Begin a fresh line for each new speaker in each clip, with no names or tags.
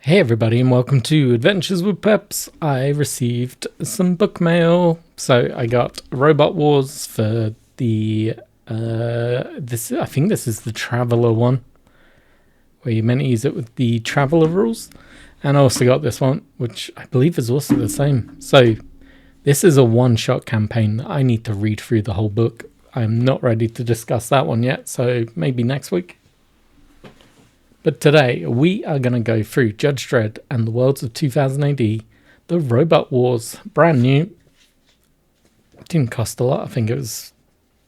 Hey everybody and welcome to Adventures with Peps. I received some book mail. So I got Robot Wars for the I think this is the Traveller one, where you're meant to use it with the Traveller rules. And I also got this one, which I believe is also the same. So this is a one-shot campaign. I need to read through the whole book. I'm not ready to discuss that one yet, so maybe next week. But today, we are going to go through Judge Dredd and the Worlds of 2000 AD, the Robot Wars, brand new. It didn't cost a lot. I think it was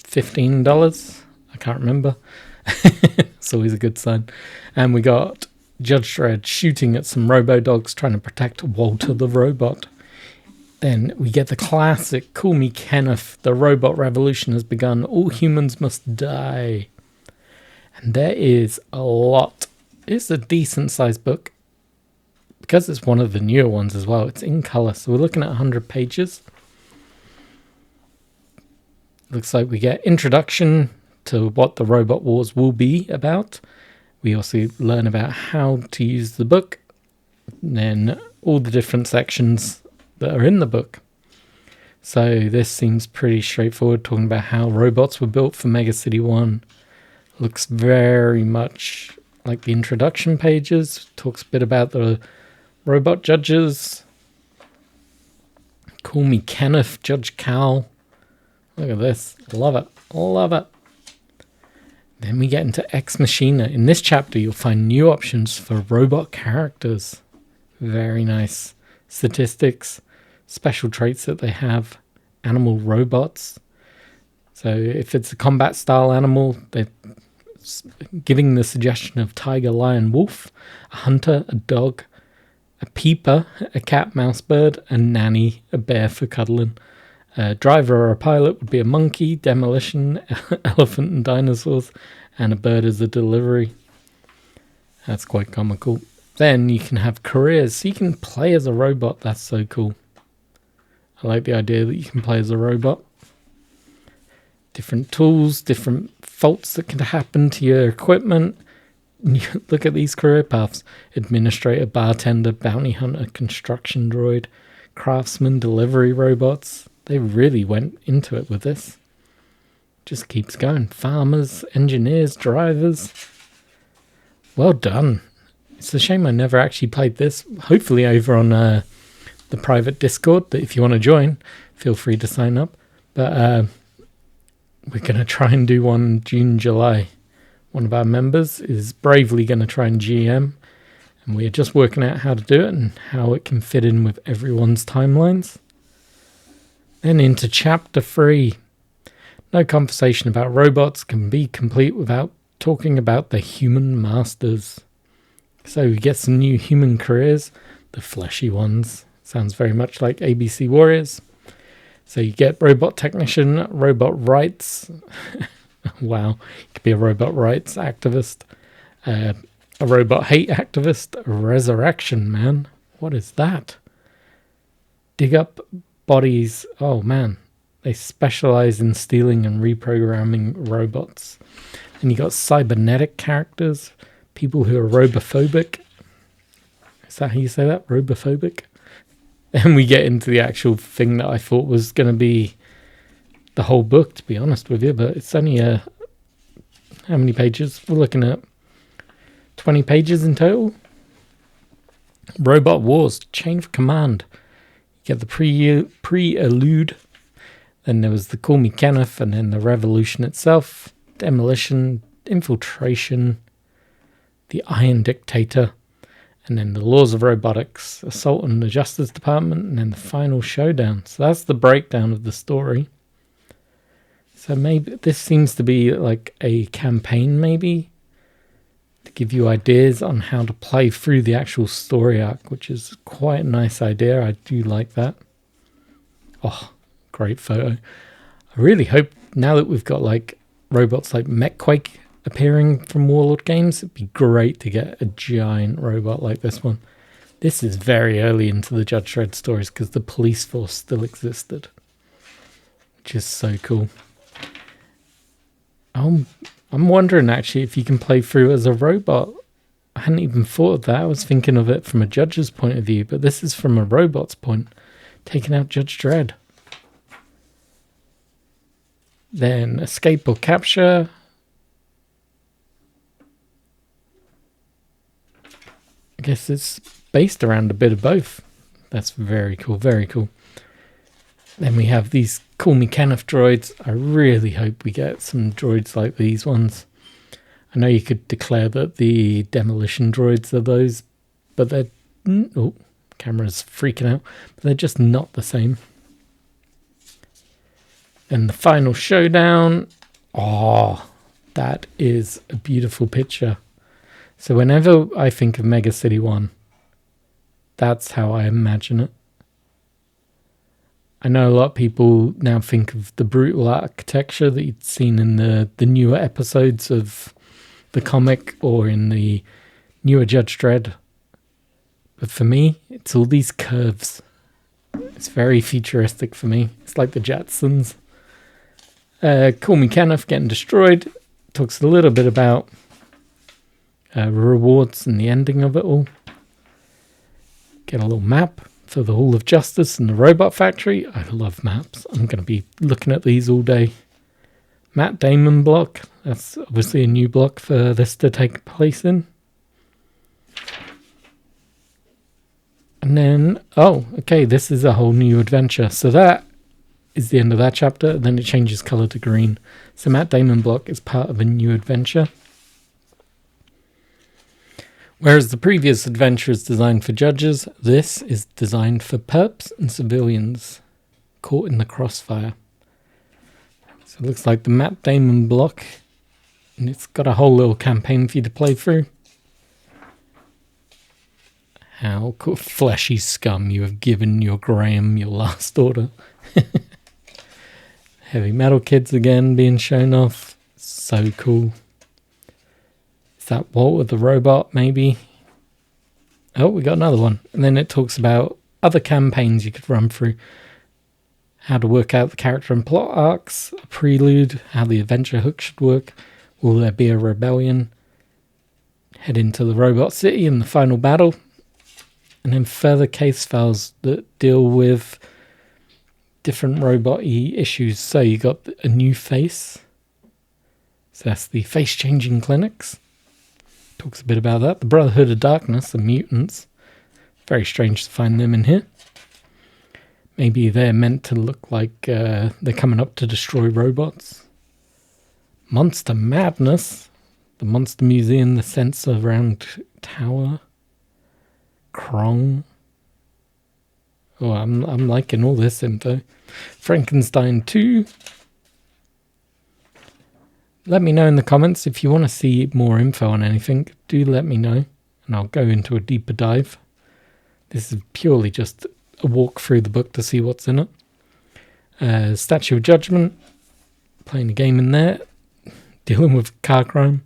$15. I can't remember. It's always a good sign. And we got Judge Dredd shooting at some robo-dogs trying to protect Walter the robot. Then we get the classic, Call Me Kenneth, the robot revolution has begun, all humans must die. And there is a lot. It's a decent sized book because it's one of the newer ones as well. It's in color, so we're looking at 100 pages. Looks like we get introduction to what the Robot Wars will be about. We also learn about how to use the book, and then all the different sections that are in the book. So this seems pretty straightforward, talking about how robots were built for Mega City 1. Looks very much like the introduction pages. Talks a bit about the robot judges. Call Me Kenneth, Judge Cal. Look at this. Love it. Love it. Then we get into Ex Machina. In this chapter, you'll find new options for robot characters. Very nice. Statistics, special traits that they have, animal robots. So if it's a combat style animal, they're giving the suggestion of tiger, lion, wolf, a hunter, a dog, a peeper, a cat, mouse, bird, a nanny, a bear for cuddling. A driver or a pilot would be a monkey, demolition, elephant and dinosaurs, and a bird as a delivery. That's quite comical. Then you can have careers, so you can play as a robot. That's so cool. I like the idea that you can play as a robot. Different tools, different faults that can happen to your equipment. Look at these career paths. Administrator, bartender, bounty hunter, construction droid, craftsman, delivery robots. They really went into it with this. Just keeps going. Farmers, engineers, drivers. Well done. It's a shame I never actually played this. Hopefully over on the private Discord, that if you want to join, feel free to sign up. But we're going to try and do one June, July. One of our members is bravely going to try and GM. And we're just working out how to do it and how it can fit in with everyone's timelines. Then into Chapter 3. No conversation about robots can be complete without talking about the human masters. So we get some new human careers. The fleshy ones. Sounds very much like ABC Warriors. So you get robot technician, robot rights. Wow, you could be a robot rights activist, a robot hate activist, a resurrection man. What is that? Dig up bodies. Oh man, they specialize in stealing and reprogramming robots. And you got cybernetic characters, people who are robophobic. Is that how you say that? Robophobic? Then we get into the actual thing that I thought was going to be the whole book, to be honest with you. But it's only how many pages? We're looking at 20 pages in total. Robot Wars, Chain of Command. You get the prelude. Then there was the Call Me Kenneth, and then the Revolution itself. Demolition, Infiltration, the Iron Dictator. And then the Laws of Robotics, Assault on the Justice Department, and then the Final Showdown. So that's the breakdown of the story. So maybe this seems to be like a campaign, maybe, to give you ideas on how to play through the actual story arc, which is quite a nice idea. I do like that. Oh, great photo. I really hope now that we've got like robots like MechQuake appearing from Warlord games, it'd be great to get a giant robot like this one. This is very early into the Judge Dredd stories because the police force still existed, which is so cool. I'm wondering actually if you can play through as a robot. I hadn't even thought of that. I was thinking of it from a judge's point of view, but this is from a robot's point, taking out Judge Dredd. Then escape or capture. I guess it's based around a bit of both. That's very cool, very cool. Then we have these Call Me Kenneth droids. I really hope we get some droids like these ones. I know you could declare that the demolition droids are those, but they're... Oh, camera's freaking out. But they're just not the same. And the final showdown. Oh, that is a beautiful picture. So whenever I think of Mega City 1, that's how I imagine it. I know a lot of people now think of the brutal architecture that you'd seen in the newer episodes of the comic or in the newer Judge Dredd. But for me, it's all these curves. It's very futuristic for me. It's like the Jetsons. Call Me Kenneth getting destroyed. Talks a little bit about rewards and the ending of it all. Get a little map for the Hall of Justice and the Robot Factory. I love maps. I'm going to be looking at these all day. Matt Damon block. That's obviously a new block for this to take place in. And then, oh, okay, this is a whole new adventure. So that is the end of that chapter. And then it changes colour to green. So Matt Damon block is part of a new adventure. Whereas the previous adventure is designed for judges, this is designed for perps and civilians caught in the crossfire. So it looks like the Matt Damon block, and it's got a whole little campaign for you to play through. How cool, fleshy scum, you have given your Graham your last order. Heavy metal kids again being shown off. So cool. Is that Walter the robot, maybe? Oh, we got another one. And then it talks about other campaigns you could run through. How to work out the character and plot arcs, a prelude, how the adventure hook should work. Will there be a rebellion? Head into the robot city in the final battle. And then further case files that deal with different robot-y issues. So you got a new face. So that's the face-changing clinics. Talks a bit about that. The Brotherhood of Darkness, the mutants. Very strange to find them in here. Maybe they're meant to look like they're coming up to destroy robots. Monster Madness. The Monster Museum, the Sensor Round Tower. Krong. Oh, I'm liking all this info. Frankenstein 2. Let me know in the comments if you want to see more info on anything. Do let me know, and I'll go into a deeper dive. This is purely just a walk through the book to see what's in it. Statue of Judgment. Playing a game in there. Dealing with car crime.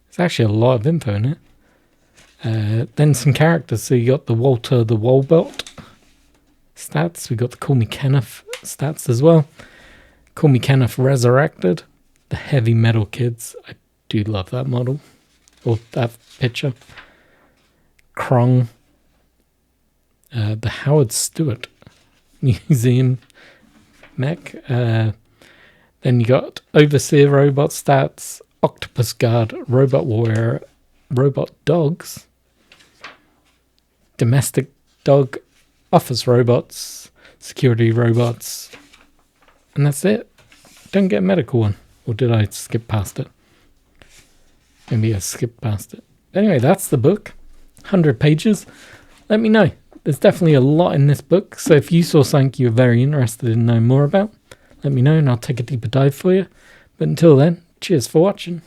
There's actually a lot of info in it. Then some characters. So you got the Walter the Wolbot stats. We got the Call Me Kenneth stats as well. Call Me Kenneth Resurrected. The Heavy Metal Kids. I do love that model. Or that picture. Krong. The Howard Stewart Museum mech. Then you got Overseer Robot stats. Octopus Guard. Robot Warrior. Robot Dogs. Domestic Dog. Office Robots. Security Robots. And that's it. Don't get a medical one. Or did I skip past it? Maybe I skipped past it. Anyway, that's the book. 100 pages. Let me know. There's definitely a lot in this book. So if you saw something you're very interested in knowing more about, let me know and I'll take a deeper dive for you. But until then, cheers for watching.